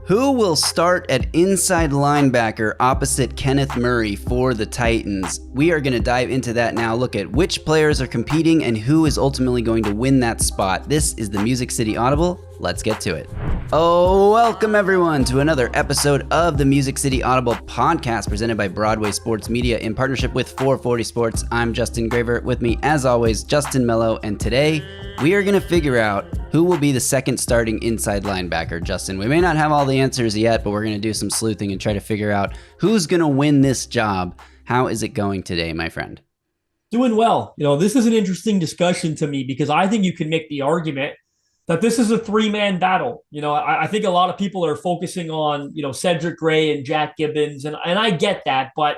Who will start at inside linebacker opposite Kenneth Murray for the Titans? We are going to dive into that now, look at which players are competing and who is ultimately going to win that spot. This is the Music City Audible. Let's get to it. Oh, welcome everyone to another episode of the Music City Audible podcast presented by Broadway Sports Media in partnership with 440 Sports. I'm Justin Graver. With me, as always, Justin Melo. And today, we are going to figure out who will be the second starting inside linebacker. Justin, we may not have all the answers yet, but we're going to do some sleuthing and try to figure out who's going to win this job. How is it going today, my friend? Doing well. This is an interesting discussion to me because I think you can make the argument that this is a three-man battle. I think a lot of people are focusing on, Cedric Gray and Jack Gibbens, and I get that, but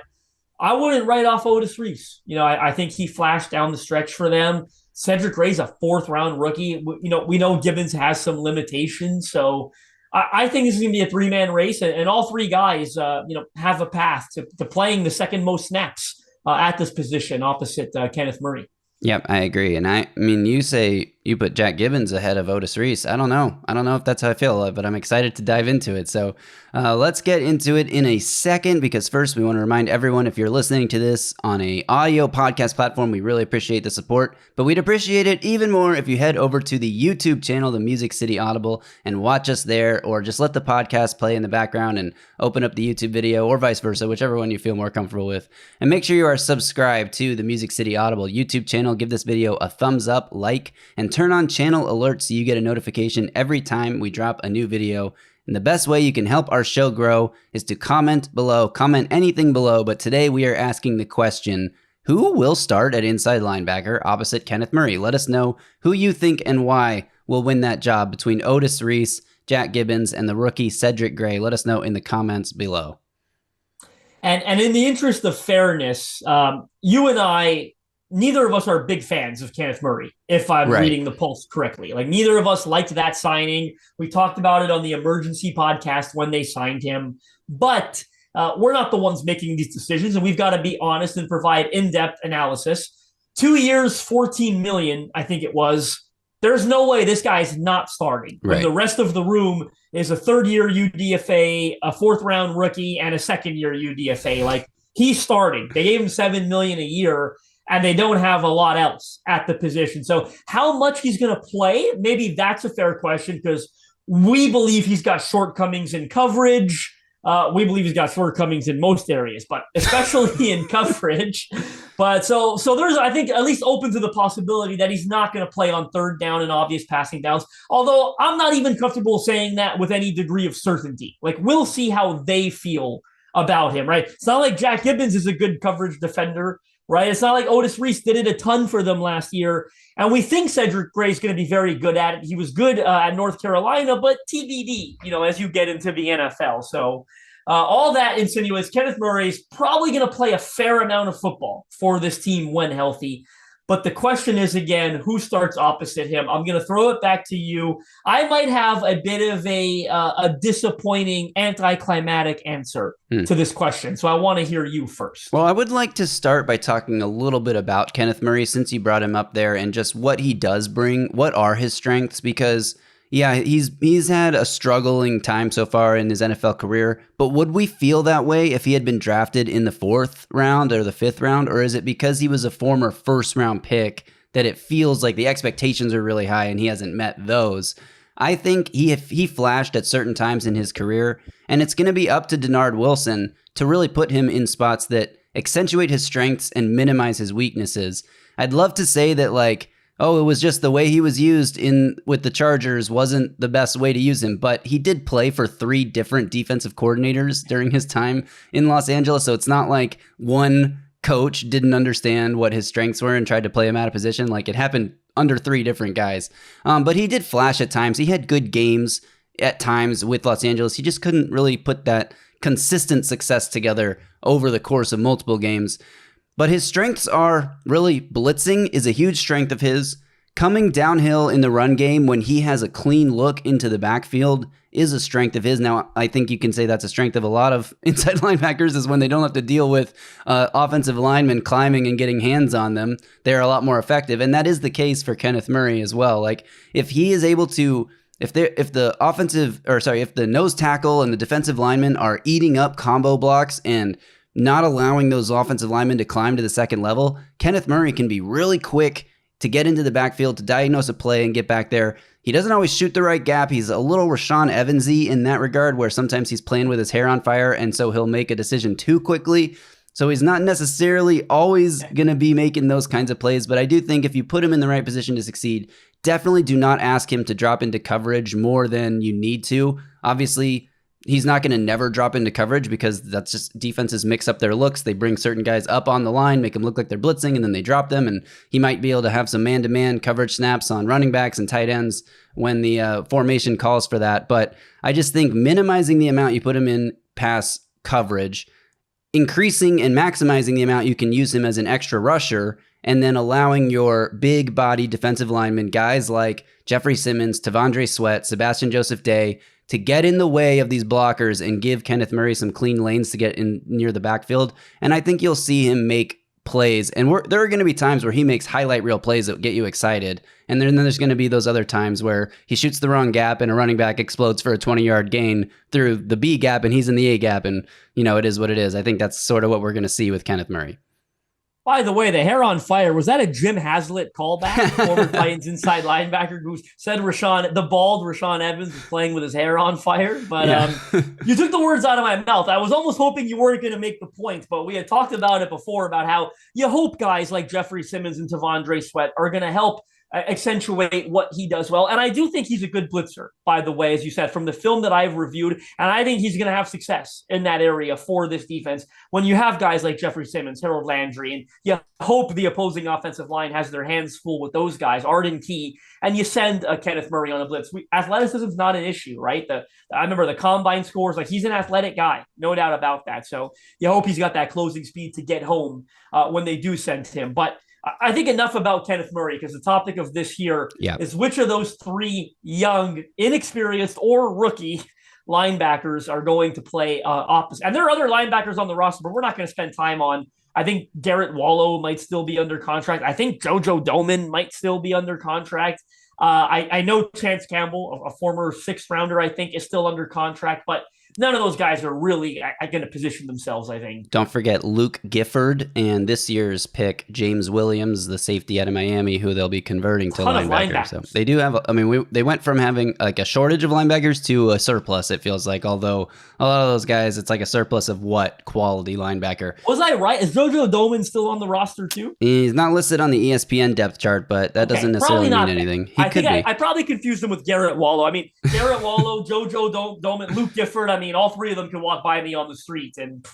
I wouldn't write off Otis Reese. I think he flashed down the stretch for them. Cedric Gray's a fourth-round rookie. We know Gibbons has some limitations, so I think this is going to be a three-man race, and all three guys, have a path to playing the second most snaps at this position opposite Kenneth Murray. Yep, I agree. And I mean, you say you put Jack Gibbens ahead of Otis Reese. I don't know if that's how I feel, but I'm excited to dive into it. So let's get into it in a second, because first we want to remind everyone, if you're listening to this on a audio podcast platform, we really appreciate the support, but we'd appreciate it even more if you head over to the YouTube channel, the Music City Audible, and watch us there, or just let the podcast play in the background and open up the YouTube video, or vice versa, whichever one you feel more comfortable with. And make sure you are subscribed to the Music City Audible YouTube channel. Give this video a thumbs up, like, and turn on channel alerts so you get a notification every time we drop a new video. And the best way you can help our show grow is to comment below, comment anything below. But today we are asking the question, who will start at inside linebacker opposite Kenneth Murray? Let us know who you think and why will win that job between Otis Reese, Jack Gibbens, and the rookie Cedric Gray. Let us know in the comments below. And in the interest of fairness, you and I, neither of us are big fans of Kenneth Murray, if I'm reading the Pulse correctly. Like, neither of us liked that signing. We talked about it on the emergency podcast when they signed him. But we're not the ones making these decisions, and we've got to be honest and provide in-depth analysis. 2 years, $14 million, I think it was. There's no way this guy's not starting. Right. When the rest of the room is a third-year UDFA, a fourth-round rookie, and a second-year UDFA. Like, he's starting. They gave him $7 million a year, and they don't have a lot else at the position. So how much he's going to play, maybe that's a fair question, because we believe he's got shortcomings in coverage. We believe he's got shortcomings in most areas, but especially in coverage. But so there's, I think, at least open to the possibility that he's not going to play on third down and obvious passing downs. Although I'm not even comfortable saying that with any degree of certainty. Like, we'll see how they feel about him, right? It's not like Jack Gibbens is a good coverage defender, right? It's not like Otis Reese did it a ton for them last year. And we think Cedric Gray is going to be very good at it. He was good at North Carolina, but TBD, as you get into the NFL. So all that insinuates Kenneth Murray is probably going to play a fair amount of football for this team when healthy. But the question is, again, who starts opposite him? I'm going to throw it back to you. I might have a bit of a disappointing, anticlimactic answer to this question. So I want to hear you first. Well, I would like to start by talking a little bit about Kenneth Murray, since you brought him up there, and just what he does bring. What are his strengths? Because yeah, he's had a struggling time so far in his NFL career, but would we feel that way if he had been drafted in the fourth round or the fifth round? Or is it because he was a former first round pick that it feels like the expectations are really high and he hasn't met those? I think he flashed at certain times in his career, and it's going to be up to Denard Wilson to really put him in spots that accentuate his strengths and minimize his weaknesses. I'd love to say that, like, oh, it was just the way he was used with the Chargers wasn't the best way to use him. But he did play for 3 different defensive coordinators during his time in Los Angeles. So it's not like one coach didn't understand what his strengths were and tried to play him out of position. Like, it happened under 3 different guys. But he did flash at times. He had good games at times with Los Angeles. He just couldn't really put that consistent success together over the course of multiple games. But his strengths are really blitzing is a huge strength of his. Coming downhill in the run game when he has a clean look into the backfield is a strength of his. Now, I think you can say that's a strength of a lot of inside linebackers, is when they don't have to deal with offensive linemen climbing and getting hands on them. They're a lot more effective. And that is the case for Kenneth Murray as well. Like, if he is able to if the nose tackle and the defensive linemen are eating up combo blocks and not allowing those offensive linemen to climb to the second level, Kenneth Murray can be really quick to get into the backfield, to diagnose a play and get back there. He doesn't always shoot the right gap. He's a little Rashaan Evans-y in that regard, where sometimes he's playing with his hair on fire, and so he'll make a decision too quickly. So he's not necessarily always going to be making those kinds of plays, but I do think if you put him in the right position to succeed, definitely do not ask him to drop into coverage more than you need to. Obviously, he's not going to never drop into coverage because that's just defenses mix up their looks. They bring certain guys up on the line, make them look like they're blitzing, and then they drop them. And he might be able to have some man-to-man coverage snaps on running backs and tight ends when the formation calls for that. But I just think minimizing the amount you put him in pass coverage, increasing and maximizing the amount you can use him as an extra rusher, and then allowing your big body defensive linemen, guys like Jeffrey Simmons, Tavondre Sweat, Sebastian Joseph Day, to get in the way of these blockers and give Kenneth Murray some clean lanes to get in near the backfield. And I think you'll see him make plays. And there are going to be times where he makes highlight reel plays that get you excited. And then there's going to be those other times where he shoots the wrong gap and a running back explodes for a 20-yard gain through the B gap and he's in the A gap. And, it is what it is. I think that's sort of what we're going to see with Kenneth Murray. By the way, the hair on fire, was that a Jim Haslett callback? Former Titans inside linebacker who said the bald Rashaan Evans was playing with his hair on fire. But yeah. You took the words out of my mouth. I was almost hoping you weren't going to make the point, but we had talked about it before about how you hope guys like Jeffrey Simmons and Tavondre Sweat are going to help accentuate what he does well. And I do think he's a good blitzer, by the way, as you said, from the film that I've reviewed. And I think he's going to have success in that area for this defense when you have guys like Jeffrey Simmons, Harold Landry, and you hope the opposing offensive line has their hands full with those guys, Arden Key, and you send Kenneth Murray on a blitz. Athleticism is not an issue, right? I remember the combine scores, like he's an athletic guy, no doubt about that. So you hope he's got that closing speed to get home when they do send him. But I think enough about Kenneth Murray, because the topic of this here is which of those three young, inexperienced, or rookie linebackers are going to play opposite. And there are other linebackers on the roster, but we're not going to spend time on. I think Garrett Wallow might still be under contract. I think JoJo Doman might still be under contract. I know Chance Campbell, a former sixth rounder, I think, is still under contract, but none of those guys are really going to position themselves, I think. Don't forget Luke Gifford and this year's pick, James Williams, the safety out of Miami, who they'll be converting to linebacker. So they do have, they went from having like a shortage of linebackers to a surplus, it feels like, although a lot of those guys, it's like a surplus of what quality linebacker. Was I right? Is JoJo Doman still on the roster too? He's not listed on the ESPN depth chart, but that doesn't necessarily mean anything. He could be. I probably confused him with Garrett Wallow. Garrett Wallow, JoJo Doman, Luke Gifford. All three of them can walk by me on the street and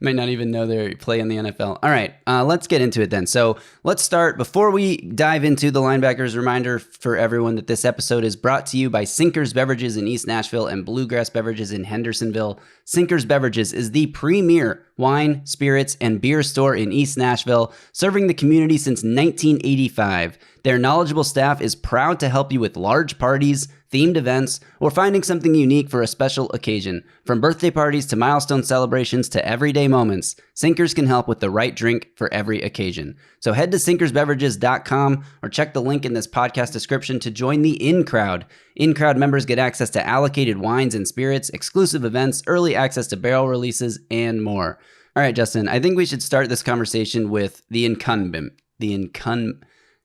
might not even know they play in the NFL. All right, let's get into it then. So let's start. Before we dive into the linebackers, reminder for everyone that this episode is brought to you by Sinkers Beverages in East Nashville and Bluegrass Beverages in Hendersonville. Sinkers Beverages is the premier wine, spirits, and beer store in East Nashville, serving the community since 1985. Their knowledgeable staff is proud to help you with large parties, themed events, or finding something unique for a special occasion. From birthday parties to milestone celebrations to everyday moments, Sinkers can help with the right drink for every occasion. So head to sinkersbeverages.com or check the link in this podcast description to join the In Crowd. In Crowd members get access to allocated wines and spirits, exclusive events, early access to barrel releases, and more. All right, Justin, I think we should start this conversation with the incumbent.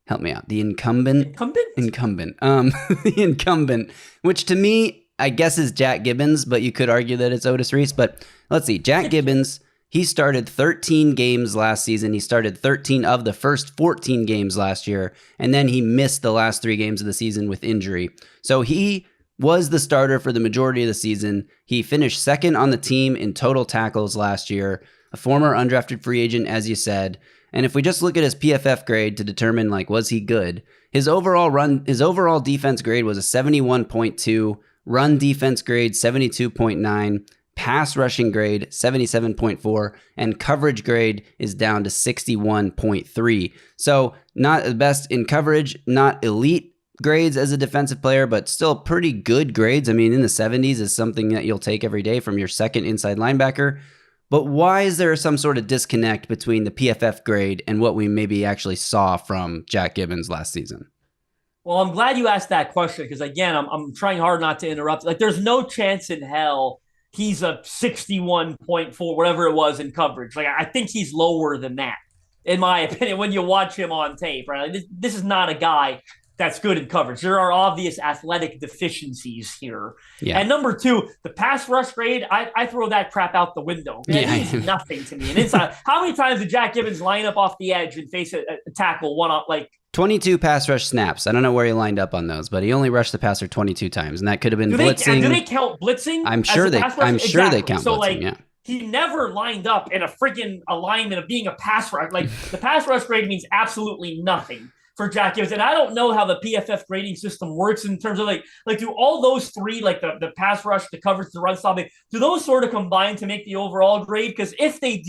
Help me out. The incumbent. The incumbent, which to me, I guess is Jack Gibbens, but you could argue that it's Otis Reese. But let's see. Jack Gibbens, he started 13 games last season. He started 13 of the first 14 games last year, and then he missed the last 3 games of the season with injury. So he was the starter for the majority of the season. He finished second on the team in total tackles last year, a former undrafted free agent, as you said. And if we just look at his PFF grade to determine, was he good? His overall defense grade was a 71.2, run defense grade 72.9, pass rushing grade 77.4, and coverage grade is down to 61.3. So not the best in coverage, not elite grades as a defensive player, but still pretty good grades. In the 70s is something that you'll take every day from your second inside linebacker. But why is there some sort of disconnect between the PFF grade and what we maybe actually saw from Jack Gibbens last season? Well, I'm glad you asked that question because, again, I'm trying hard not to interrupt. Like, there's no chance in hell he's a 61.4, whatever it was in coverage. Like, I think he's lower than that, in my opinion, when you watch him on tape, right? Like, this is not a guy that's good in coverage. There are obvious athletic deficiencies here. Yeah. And number two, the pass rush grade, I throw that crap out the window. It means nothing to me. And it's how many times did Jack Gibbens line up off the edge and face a tackle one-up, like, 22 pass rush snaps. I don't know where he lined up on those, but he only rushed the passer 22 times, and that could have been blitzing. Do they count blitzing? I'm sure they count so, blitzing. Like, yeah. He never lined up in a freaking alignment of being a pass rush. Like, the pass rush grade means absolutely nothing for Jack Gibbens. And I don't know how the PFF grading system works in terms of like do all those three, like the pass rush, the coverage, the run stopping, do those sort of combine to make the overall grade? Because if they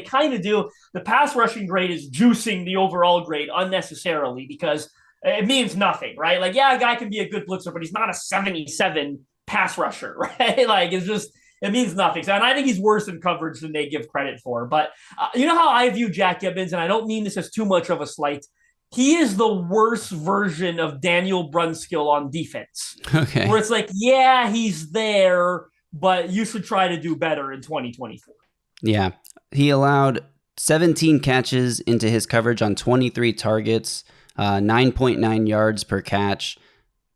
kind of do, the pass rushing grade is juicing the overall grade unnecessarily because it means nothing, right? Like, yeah, a guy can be a good blitzer, but he's not a 77 pass rusher, right? Like, it means nothing. So, and I think he's worse in coverage than they give credit for. But you know how I view Jack Gibbens, and I don't mean this as too much of a slight. He is the worst version of Daniel Brunskill on defense. Okay. Where it's like, yeah, he's there, but you should try to do better in 2024. Yeah. He allowed 17 catches into his coverage on 23 targets, 9.9 yards per catch,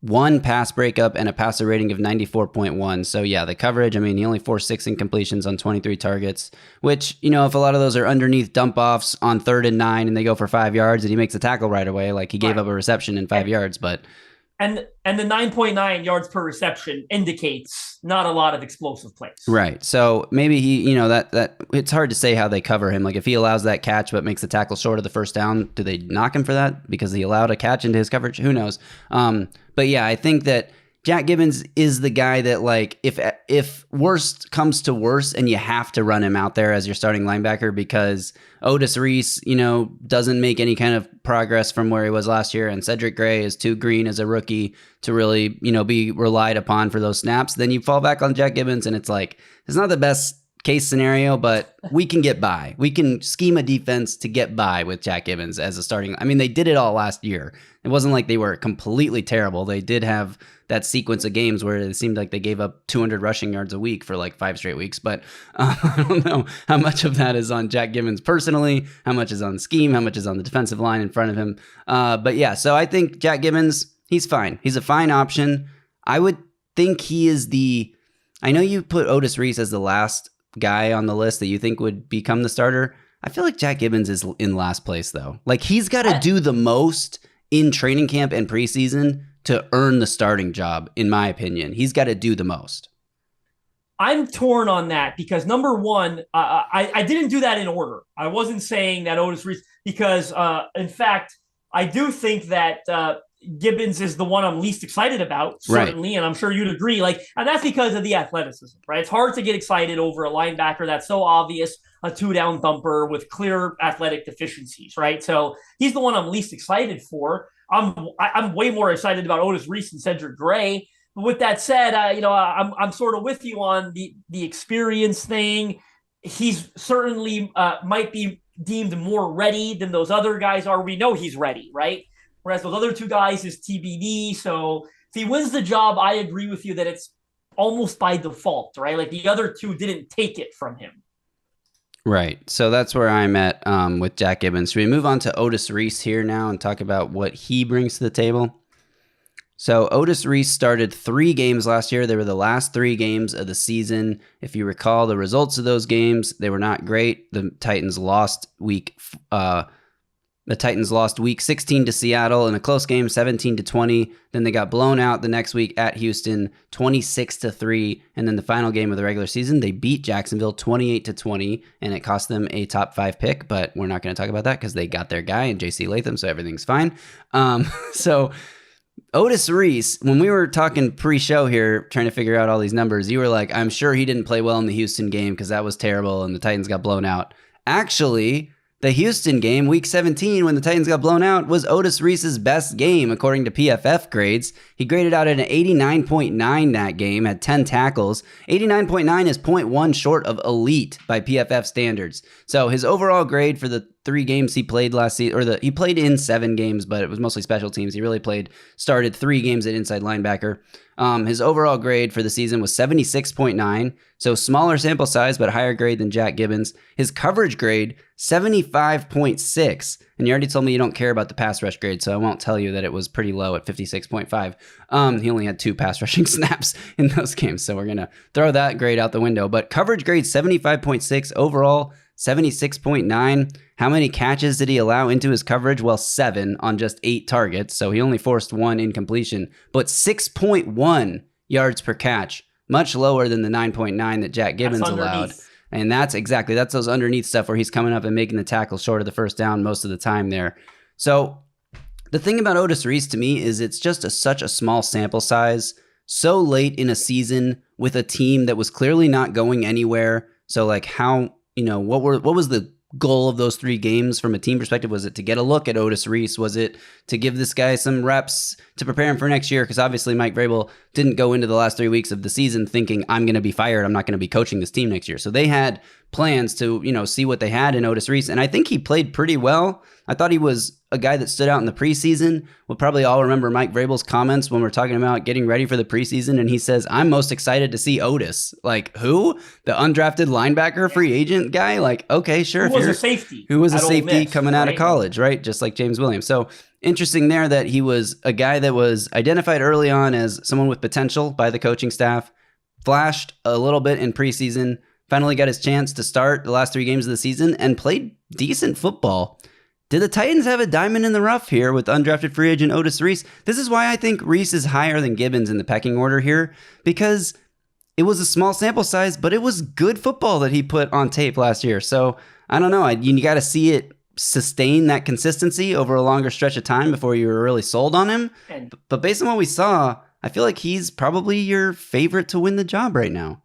1 pass breakup, and a passer rating of 94.1. So, yeah, the coverage, I mean, he only forced 6 incompletions on 23 targets, which, you know, if a lot of those are underneath dump-offs on 3rd and 9 and they go for 5 yards and he makes a tackle right away, like he gave up a reception in 5 yards, but... And the 9.9 yards per reception indicates not a lot of explosive plays. Right. So maybe he, you know, that it's hard to say how they cover him. Like if he allows that catch but makes the tackle short of the first down, do they knock him for that because he allowed a catch into his coverage? Who knows? But yeah, I think that Jack Gibbens is the guy that, like, if worst comes to worst and you have to run him out there as your starting linebacker because Otis Reese, you know, doesn't make any kind of progress from where he was last year and Cedric Gray is too green as a rookie to really, you know, be relied upon for those snaps, then you fall back on Jack Gibbens and it's like, it's not the best case scenario, but we can get by. We can scheme a defense to get by with Jack Gibbens as a starting. I mean, they did it all last year. It wasn't like they were completely terrible. They did have that sequence of games where it seemed like they gave up 200 rushing yards a week for like 5 straight weeks. But I don't know how much of that is on Jack Gibbens personally, how much is on scheme, how much is on the defensive line in front of him. But yeah, so I think Jack Gibbens, he's fine. He's a fine option. I would think he is I know you put Otis Reese as the last guy on the list that you think would become the starter. I feel like Jack Gibbens is in last place though. Like he's got to do the most in training camp and preseason to earn the starting job, in my opinion. He's got to do the most. I'm torn on that because number one, I didn't do that in order. I wasn't saying that Otis Reese because, in fact, I do think that Gibbens is the one I'm least excited about, certainly, right. And I'm sure you'd agree. Like, and that's because of the athleticism, right? It's hard to get excited over a linebacker that's so obvious, a 2-down thumper with clear athletic deficiencies, right? So he's the one I'm least excited for. I'm way more excited about Otis Reese and Cedric Gray. But with that said, I'm sort of with you on the experience thing. He's certainly might be deemed more ready than those other guys are. We know he's ready, right? Whereas those other 2 guys is TBD. So if he wins the job, I agree with you that it's almost by default, right? Like the other 2 didn't take it from him. Right. So that's where I'm at with Jack Gibbens. Should we move on to Otis Reese here now and talk about what he brings to the table? So Otis Reese started 3 games last year. They were the last 3 games of the season. If you recall the results of those games, they were not great. The Titans lost week 16 to Seattle in a close game, 17-20. Then they got blown out the next week at Houston, 26-3. And then the final game of the regular season, they beat Jacksonville 28-20, and it cost them a top 5 pick. But we're not going to talk about that because they got their guy in J.C. Latham, so everything's fine. So Otis Reese, when we were talking pre-show here, trying to figure out all these numbers, you were like, I'm sure he didn't play well in the Houston game because that was terrible and the Titans got blown out. Actually, the Houston game, week 17, when the Titans got blown out, was Otis Reese's best game, according to PFF grades. He graded out at an 89.9 that game, had 10 tackles. 89.9 is 0.1 short of elite by PFF standards. So his overall grade for the 3 games he played last season, he played in 7 games, but it was mostly special teams. He really started 3 games at inside linebacker. His overall grade for the season was 76.9, so smaller sample size, but higher grade than Jack Gibbens. His coverage grade, 75.6, and you already told me you don't care about the pass rush grade, so I won't tell you that it was pretty low at 56.5. He only had 2 pass rushing snaps in those games, so we're going to throw that grade out the window. But coverage grade, 75.6, overall, 76.9. How many catches did he allow into his coverage? Well, 7 on just 8 targets, so he only forced 1 incompletion, but 6.1 yards per catch, much lower than the 9.9 that Jack Gibbons allowed. And that's those underneath stuff where he's coming up and making the tackle short of the first down most of the time there. So the thing about Otis Reese to me is it's just such a small sample size, so late in a season with a team that was clearly not going anywhere. So like how, what was the goal of those 3 games from a team perspective? Was it to get a look at Otis Reese? Was it to give this guy some reps to prepare him for next year? Because obviously Mike Vrabel didn't go into the last 3 weeks of the season thinking, I'm going to be fired, I'm not going to be coaching this team next year. So they had plans to, see what they had in Otis Reese. And I think he played pretty well. I thought he was a guy that stood out in the preseason. We'll probably all remember Mike Vrabel's comments when we're talking about getting ready for the preseason. And he says, I'm most excited to see Otis. Like, who? The undrafted linebacker free agent guy? Like, okay, sure. Who was a safety coming out of college, right? Just like James Williams. So interesting there that he was a guy that was identified early on as someone with potential by the coaching staff, flashed a little bit in preseason, finally got his chance to start the last 3 games of the season and played decent football. Did the Titans have a diamond in the rough here with undrafted free agent Otis Reese? This is why I think Reese is higher than Gibbons in the pecking order here, because it was a small sample size, but it was good football that he put on tape last year. So I don't know. You got to see it sustain that consistency over a longer stretch of time before you were really sold on him. But based on what we saw, I feel like he's probably your favorite to win the job right now.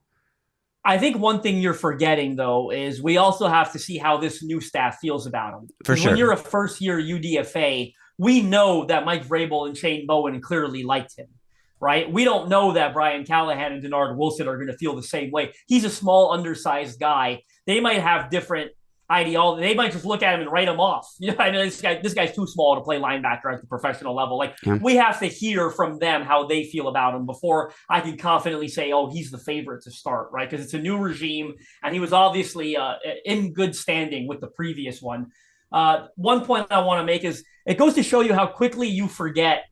I think one thing you're forgetting, though, is we also have to see how this new staff feels about him. For sure. When you're a first-year UDFA, we know that Mike Vrabel and Shane Bowen clearly liked him, right? We don't know that Brian Callahan and Denard Wilson are going to feel the same way. He's a small, undersized guy. They might have different ideology. They might just look at him and write him off. I know this guy's too small to play linebacker at the professional level. We have to hear from them how they feel about him before I can confidently say, oh, he's the favorite to start, right? Because it's a new regime, and he was obviously in good standing with the previous one. One point I want to make is it goes to show you how quickly you forget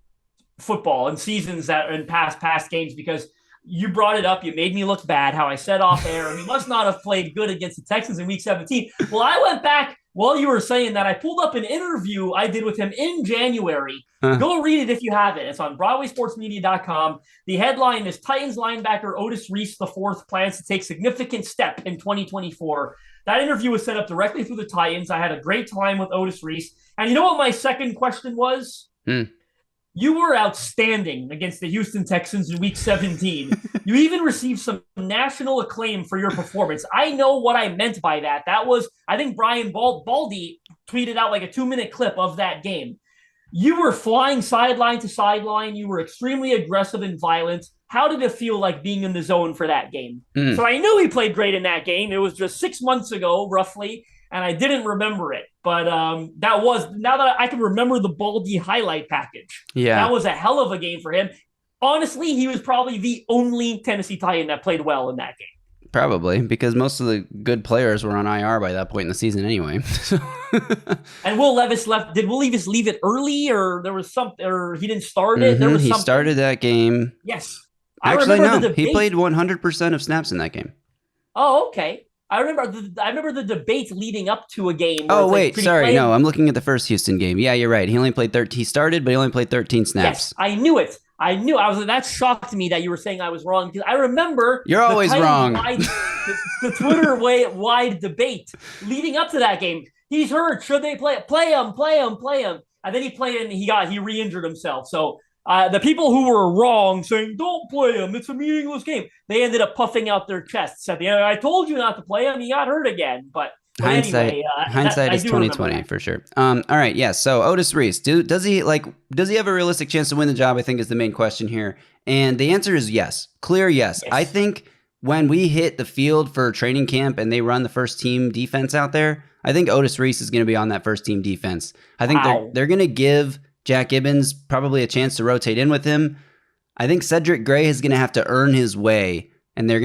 football and seasons that in past games, because you brought it up. You made me look bad, how I said off air, he must not have played good against the Texans in week 17. Well, I went back while you were saying that. I pulled up an interview I did with him in January. Go read it if you haven't. It's on BroadwaySportsMedia.com. The headline is Titans linebacker Otis Reese IV plans to take significant step in 2024. That interview was set up directly through the Titans. I had a great time with Otis Reese. And you know what my second question was? You were outstanding against the Houston Texans in week 17. You even received some national acclaim for your performance. I know what I meant by that. That was, I think Brian Baldy tweeted out like a 2-minute clip of that game. You were flying sideline to sideline. You were extremely aggressive and violent. How did it feel like being in the zone for that game? So I knew he played great in that game. It was just 6 months ago, roughly, and I didn't remember it. But that was, now that I can remember the Baldy highlight package, that was a hell of a game for him. Honestly, he was probably the only Tennessee Titan that played well in that game. Probably, because most of the good players were on IR by that point in the season anyway. And Will Levis left. Did Will Levis leave it early, or there was something, or he didn't start it? There was he something. Started that game. Yes. Actually, no. He played 100% of snaps in that game. Oh, okay. I remember the debate leading up to a game. Oh, wait, sorry. No, I'm looking at the first Houston game. Yeah, you're right. He only played 13. He started, but he only played 13 snaps. Yes, I knew it. I was like, that shocked me that you were saying I was wrong, because I remember you're always wrong. The Twitter wide debate leading up to that game. He's hurt. Should they play him? And then he played and he re-injured himself. So the people who were wrong saying don't play him, it's a meaningless game, they ended up puffing out their chests at the end. I told you not to play him. He got hurt again, but. Hindsight is 2020 for sure. All right, yeah. So Otis Reese, does he have a realistic chance to win the job? I think is the main question here, and the answer is yes, clear yes. I think when we hit the field for training camp and they run the first team defense out there, I think Otis Reese is going to be on that first team defense. I think they're going to give Jack Gibbens probably a chance to rotate in with him. I think Cedric Gray is going to have to earn his way, and he's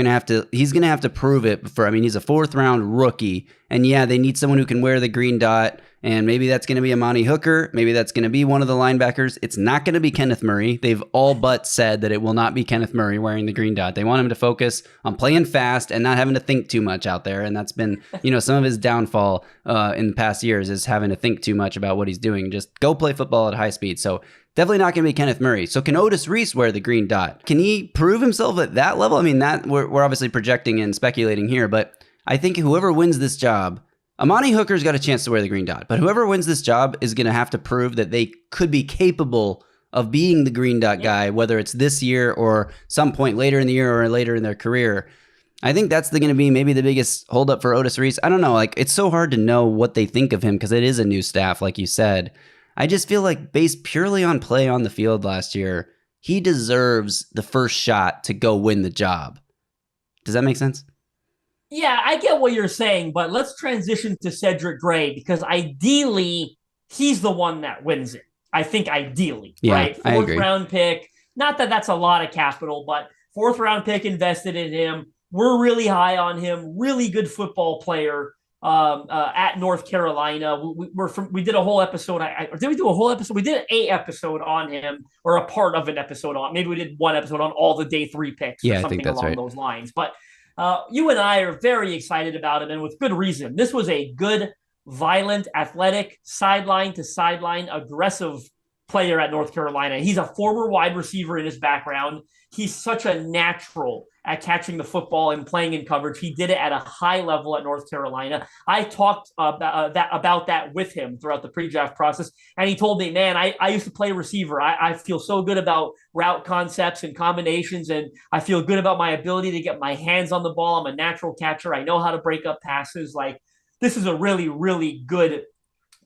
going to have to prove it he's a 4th round rookie. And yeah, they need someone who can wear the green dot. And maybe that's going to be Amani Hooker. Maybe that's going to be one of the linebackers. It's not going to be Kenneth Murray. They've all but said that it will not be Kenneth Murray wearing the green dot. They want him to focus on playing fast and not having to think too much out there. And that's been, some of his downfall in the past years is having to think too much about what he's doing. Just go play football at high speed. So definitely not going to be Kenneth Murray. So can Otis Reese wear the green dot? Can he prove himself at that level? I mean, that we're obviously projecting and speculating here, but I think whoever wins this job, Amani Hooker's got a chance to wear the green dot, but whoever wins this job is going to have to prove that they could be capable of being the green dot guy, whether it's this year or some point later in the year or later in their career. I think that's going to be maybe the biggest holdup for Otis Reese. I don't know. It's so hard to know what they think of him because it is a new staff, like you said. I just feel like based purely on play on the field last year, he deserves the first shot to go win the job. Does that make sense? Yeah, I get what you're saying, but let's transition to Cedric Gray because ideally he's the one that wins it. I think ideally, right? 4th round pick. Not that that's a lot of capital, but 4th round pick invested in him. We're really high on him. Really good football player at North Carolina. We did a whole episode. Did we do a whole episode? We did an episode on him, or a part of an episode on. Maybe we did one episode on all the day 3 picks, or something along those lines. But you and I are very excited about him, and with good reason. This was a good, violent, athletic, sideline-to-sideline, aggressive player at North Carolina. He's a former wide receiver in his background. He's such a natural at catching the football and playing in coverage. He did it at a high level at North Carolina. I talked about that with him throughout the pre-draft process, and he told me, man, I used to play receiver. I feel so good about route concepts and combinations, and I feel good about my ability to get my hands on the ball. I'm a natural catcher. I know how to break up passes. This is a really, really good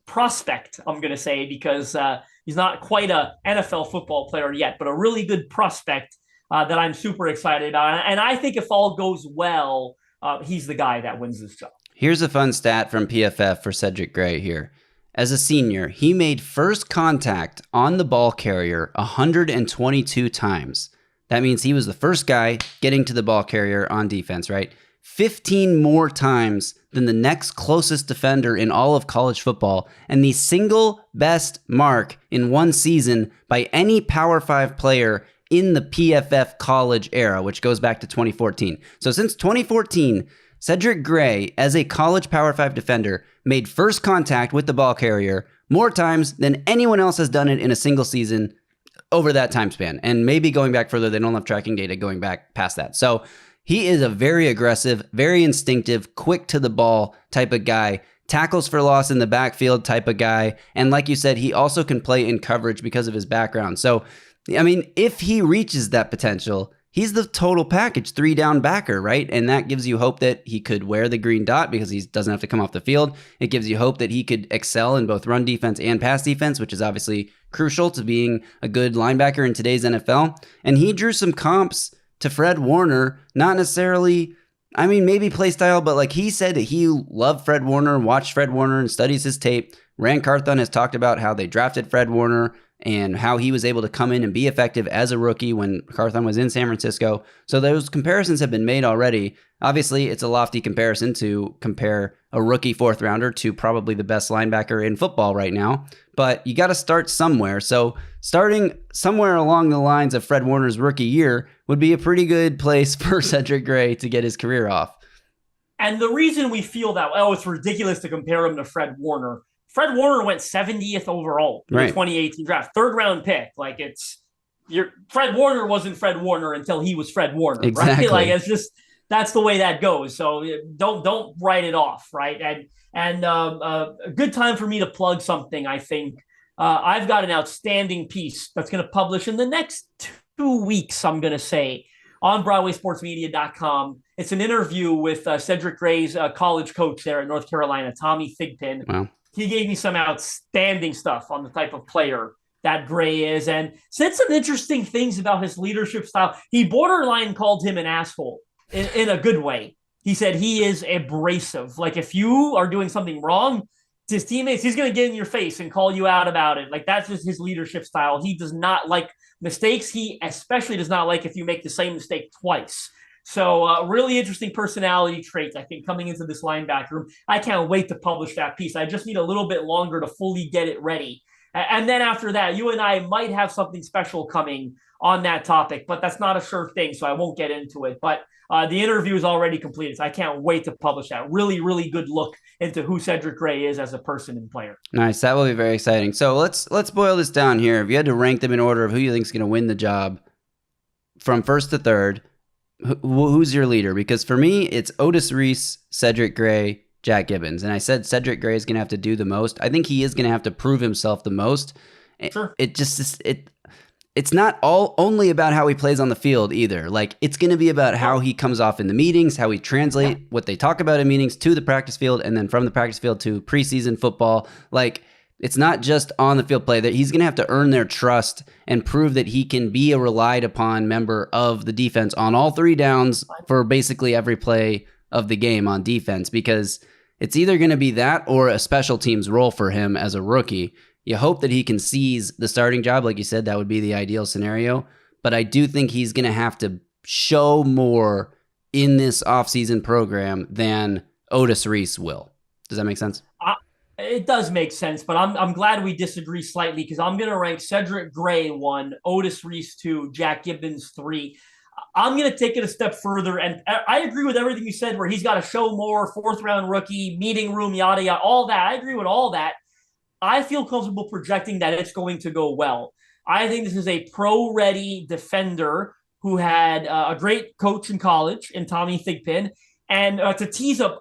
prospect, I'm going to say, because he's not quite an NFL football player yet, but a really good prospect that I'm super excited about. And I think if all goes well, he's the guy that wins this job. Here's a fun stat from PFF for Cedric Gray here. As a senior, he made first contact on the ball carrier 122 times. That means he was the first guy getting to the ball carrier on defense, right? 15 more times than the next closest defender in all of college football, and the single best mark in one season by any Power 5 player in the PFF college era, which goes back to 2014. So since 2014, Cedric Gray, as a college Power 5 defender, made first contact with the ball carrier more times than anyone else has done it in a single season over that time span. And maybe going back further, they don't have tracking data going back past that. So he is a very aggressive, very instinctive, quick to the ball type of guy, tackles for loss in the backfield type of guy. And like you said, he also can play in coverage because of his background. So, I mean, if he reaches that potential, he's the total package, 3-down backer, right? And that gives you hope that he could wear the green dot because he doesn't have to come off the field. It gives you hope that he could excel in both run defense and pass defense, which is obviously crucial to being a good linebacker in today's NFL. And he drew some comps to Fred Warner, not necessarily, I mean, maybe play style, but like he said that he loved Fred Warner, watched Fred Warner and studies his tape. Rand Carthon has talked about how they drafted Fred Warner and how he was able to come in and be effective as a rookie when Carthon was in San Francisco. So those comparisons have been made already. Obviously, it's a lofty comparison to compare a rookie 4th rounder to probably the best linebacker in football right now, but you got to start somewhere. So starting somewhere along the lines of Fred Warner's rookie year would be a pretty good place for Cedric Gray to get his career off. And the reason we feel that, it's ridiculous to compare him to Fred Warner. Fred Warner went 70th overall in the 2018 draft, 3rd round pick. Like Fred Warner wasn't Fred Warner until he was Fred Warner, exactly. Right? Like it's just, that's the way that goes. So don't write it off, right? And a good time for me to plug something. I think I've got an outstanding piece that's going to publish in the next 2 weeks. I'm going to say on BroadwaySportsMedia.com. It's an interview with Cedric Gray's college coach there at North Carolina, Tommy Thigpen. Wow. He gave me some outstanding stuff on the type of player that Gray is and said some interesting things about his leadership style. He borderline called him an asshole in a good way. He said he is abrasive. Like if you are doing something wrong, to his teammates, he's going to get in your face and call you out about it. Like that's just his leadership style. He does not like mistakes. He especially does not like if you make the same mistake twice. So really interesting personality traits, I think, coming into this linebacker room. I can't wait to publish that piece. I just need a little bit longer to fully get it ready. And then after that, you and I might have something special coming on that topic, but that's not a sure thing, so I won't get into it. But the interview is already completed, so I can't wait to publish that. Really, really good look into who Cedric Gray is as a person and player. Nice. That will be very exciting. So let's boil this down here. If you had to rank them in order of who you think is going to win the job from first to third, who's your leader? Because for me, it's Otis Reese, Cedric Gray, Jack Gibbens. And I said Cedric Gray is going to have to do the most. I think he is going to have to prove himself the most. Sure. It's not only about how he plays on the field either. Like it's going to be about how he comes off in the meetings, how he translate what they talk about in meetings to the practice field, and then from the practice field to preseason football. Like it's not just on the field play, that he's going to have to earn their trust and prove that he can be a relied upon member of the defense on all three downs for basically every play of the game on defense, because it's either going to be that or a special teams role for him as a rookie. You hope that he can seize the starting job. Like you said, that would be the ideal scenario. But I do think he's going to have to show more in this offseason program than Otis Reese will. Does that make sense? It does make sense, but I'm glad we disagree slightly, because I'm going to rank Cedric Gray 1, Otis Reese 2, Jack Gibbens 3. I'm going to take it a step further, and I agree with everything you said where he's got to show more, fourth-round rookie, meeting room, yada, yada, all that. I agree with all that. I feel comfortable projecting that it's going to go well. I think this is a pro-ready defender who had a great coach in college in Tommy Thigpen. And to tease a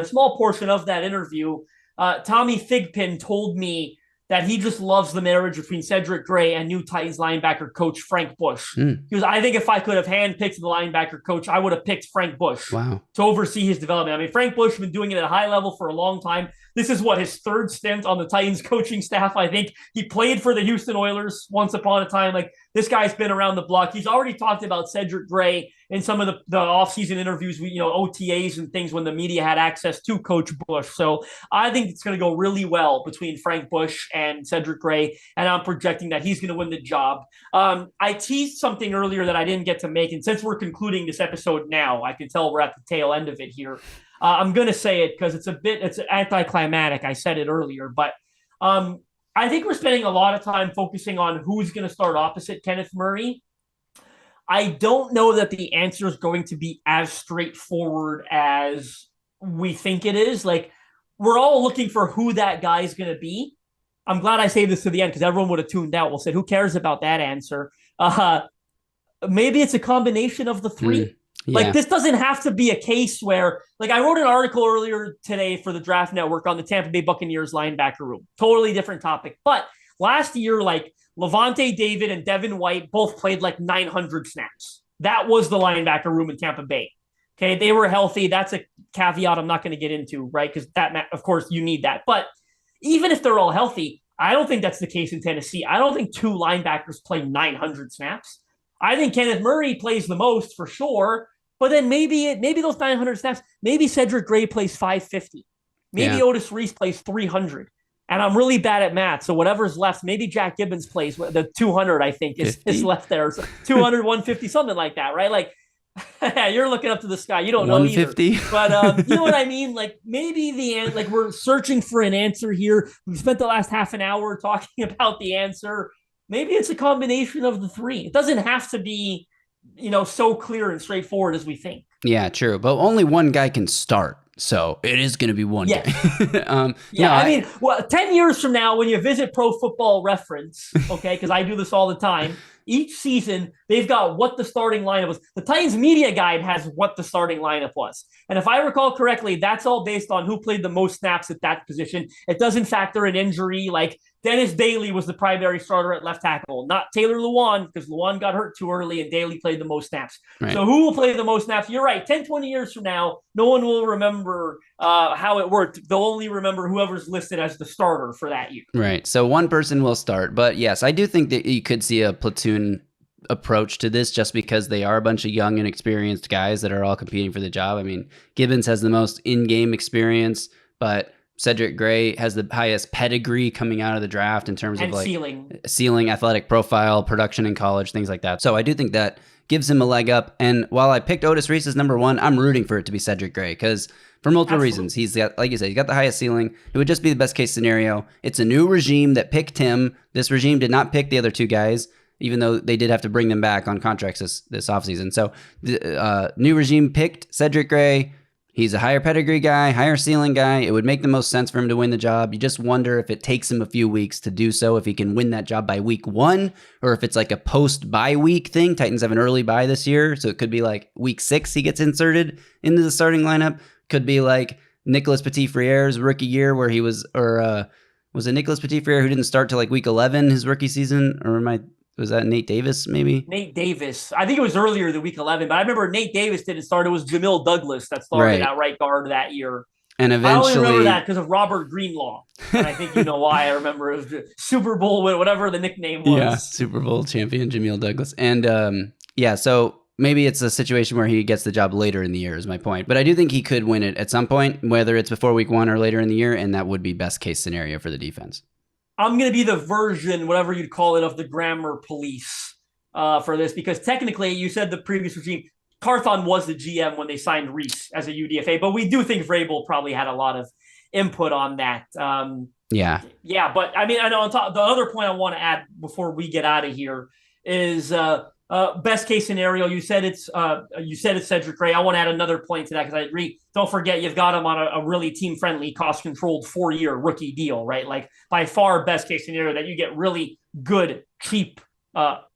small portion of that interview, Tommy Thigpen told me that he just loves the marriage between Cedric Gray and new Titans linebacker coach Frank Bush. He goes, I think if I could have handpicked the linebacker coach, I would have picked Frank Bush to oversee his development. I mean, Frank Bush has been doing it at a high level for a long time. This is his third stint on the Titans coaching staff. I think he played for the Houston Oilers once upon a time. Like this guy's been around the block. He's already talked about Cedric Gray in some of the offseason interviews, OTAs and things when the media had access to Coach Bush. So I think it's going to go really well between Frank Bush and Cedric Gray, and I'm projecting that he's going to win the job. I teased something earlier that I didn't get to make, and since we're concluding this episode now, I can tell we're at the tail end of it here. I'm going to say it because it's anticlimactic. I said it earlier, but I think we're spending a lot of time focusing on who's going to start opposite Kenneth Murray. I don't know that the answer is going to be as straightforward as we think it is. Like, we're all looking for who that guy is going to be. I'm glad I saved this to the end because everyone would have tuned out. We'll say, who cares about that answer? Maybe it's a combination of the three. Yeah. Like, this doesn't have to be a case where, like, I wrote an article earlier today for the Draft Network on the Tampa Bay Buccaneers linebacker room. Totally different topic. But last year, like, Levante David and Devin White both played like 900 snaps. That was the linebacker room in Tampa Bay. Okay, they were healthy. That's a caveat I'm not going to get into, right? Because of course, you need that. But even if they're all healthy, I don't think that's the case in Tennessee. I don't think two linebackers play 900 snaps. I think Kenneth Murray plays the most for sure. But then maybe those 900 snaps, maybe Cedric Gray plays 550. Maybe Otis Reese plays 300. And I'm really bad at math, so whatever's left, maybe Jack Gibbens plays the 200, I think, is left there. So 200, 150, something like that, right? Like, you're looking up to the sky. You don't know 150. Either. But you know what I mean? Like, maybe like we're searching for an answer here. We've spent the last half an hour talking about the answer. Maybe it's a combination of the three. It doesn't have to be, so clear and straightforward as we think. Yeah, true. But only one guy can start. So it is going to be one guy. I mean, 10 years from now, when you visit Pro Football Reference, okay, because I do this all the time, each season they've got what the starting lineup was. The Titans media guide has what the starting lineup was. And if I recall correctly, that's all based on who played the most snaps at that position. It doesn't factor in injury. Like, Dennis Daly was the primary starter at left tackle, not Taylor Lewan, because Lewan got hurt too early and Daly played the most snaps. Right. So who will play the most snaps? You're right. 10, 20 years from now, no one will remember how it worked. They'll only remember whoever's listed as the starter for that year. Right. So one person will start. But yes, I do think that you could see a platoon approach to this just because they are a bunch of young and experienced guys that are all competing for the job. I mean, Gibbens has the most in-game experience, but Cedric Gray has the highest pedigree coming out of the draft in terms of like ceiling, athletic profile, production in college, things like that. So I do think that gives him a leg up. And while I picked Otis Reese as number 1, I'm rooting for it to be Cedric Gray because for multiple reasons. He's got, like you said, he's got the highest ceiling. It would just be the best case scenario. It's a new regime that picked him. This regime did not pick the other 2 guys, even though they did have to bring them back on contracts this offseason. So the new regime picked Cedric Gray. He's a higher pedigree guy, higher ceiling guy. It would make the most sense for him to win the job. You just wonder if it takes him a few weeks to do so, if he can win that job by week 1, or if it's like a post-bye week thing. Titans have an early bye this year, so it could be like week 6 he gets inserted into the starting lineup. Could be like Nicholas Petit-Friere's rookie year where he was, or was it Nicholas Petit-Friere who didn't start till like week 11 his rookie season? Or was that Nate Davis, maybe? Nate Davis. I think it was earlier than week 11, but I remember Nate Davis didn't start. It was Jamil Douglas that started at right guard that year. And eventually... I only remember that because of Robert Greenlaw. And I think you know why I remember. It was Super Bowl, whatever the nickname was. Yeah, Super Bowl champion Jamil Douglas. And so maybe it's a situation where he gets the job later in the year is my point. But I do think he could win it at some point, whether it's before week 1 or later in the year, and that would be best case scenario for the defense. I'm going to be the version, whatever you'd call it, of the grammar police for this, because technically you said the previous regime, Carthon was the GM when they signed Reese as a UDFA, but we do think Vrabel probably had a lot of input on that. Yeah, but I mean, I know on top, the other point I want to add before we get out of here is best case scenario. You said it's Cedric Gray. I want to add another point to that because I agree. Don't forget you've got him on a really team friendly, cost controlled 4-year rookie deal, right? Like by far best case scenario that you get really good, cheap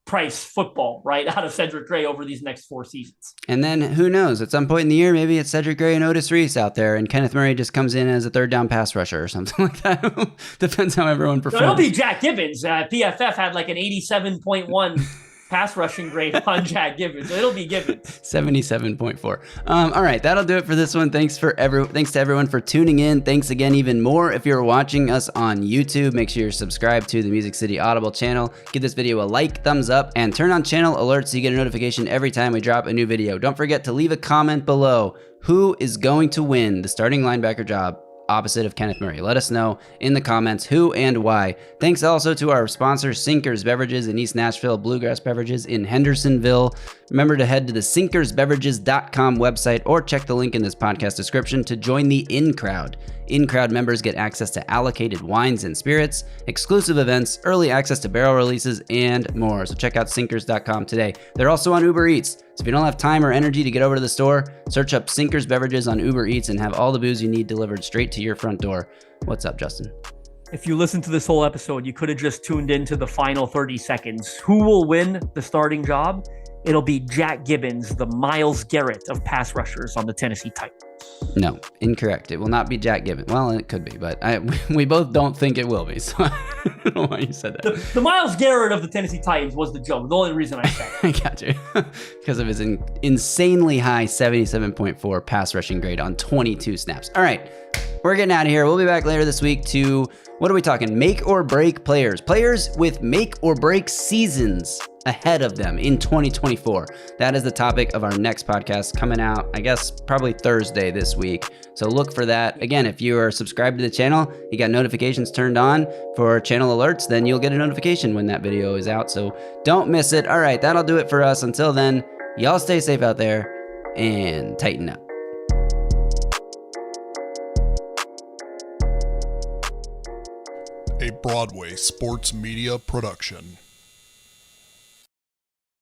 price football, right, out of Cedric Gray over these next 4 seasons. And then who knows? At some point in the year, maybe it's Cedric Gray and Otis Reese out there, and Kenneth Murray just comes in as a 3rd down pass rusher or something like that. Depends how everyone performs. So it'll be Jack Gibbens. PFF had like an 87.1 pass rushing grade on Jack Gibbens. So it'll be Gibbens. 77.4. All right, that'll do it for this one. Thanks to everyone for tuning in. Thanks again even more if you're watching us on YouTube. Make sure you're subscribed to the Music City Audible channel. Give this video a like, thumbs up, and turn on channel alerts so you get a notification every time we drop a new video. Don't forget to leave a comment below. Who is going to win the starting linebacker job opposite of Kenneth Murray? Let us know in the comments who and why. Thanks also to our sponsor, Sinkers Beverages in East Nashville, Bluegrass Beverages in Hendersonville. Remember to head to the sinkersbeverages.com website or check the link in this podcast description to join the In Crowd. In Crowd members get access to allocated wines and spirits, exclusive events, early access to barrel releases, and more. So check out sinkers.com today. They're also on Uber Eats. So if you don't have time or energy to get over to the store, search up Sinkers Beverages on Uber Eats and have all the booze you need delivered straight to your front door. What's up, Justin? If you listen to this whole episode, you could have just tuned into the final 30 seconds. Who will win the starting job? It'll be Jack Gibbens, the Myles Garrett of pass rushers on the Tennessee Titans. No, incorrect. It will not be Jack Gibbens. Well, it could be, but we both don't think it will be. So I don't know why you said that. The Myles Garrett of the Tennessee Titans was the joke. The only reason I said it. I got you. Because of his insanely high 77.4 pass rushing grade on 22 snaps. All right, we're getting out of here. We'll be back later this week to, what are we talking? Make or break players. Players with make or break seasons ahead of them in 2024. That is the topic of our next podcast coming out, I guess, probably Thursday this week. So look for that. Again, if you are subscribed to the channel, you got notifications turned on for channel alerts, then you'll get a notification when that video is out. So don't miss it. All right, that'll do it for us. Until then, y'all stay safe out there and tighten up. A Broadway sports media production.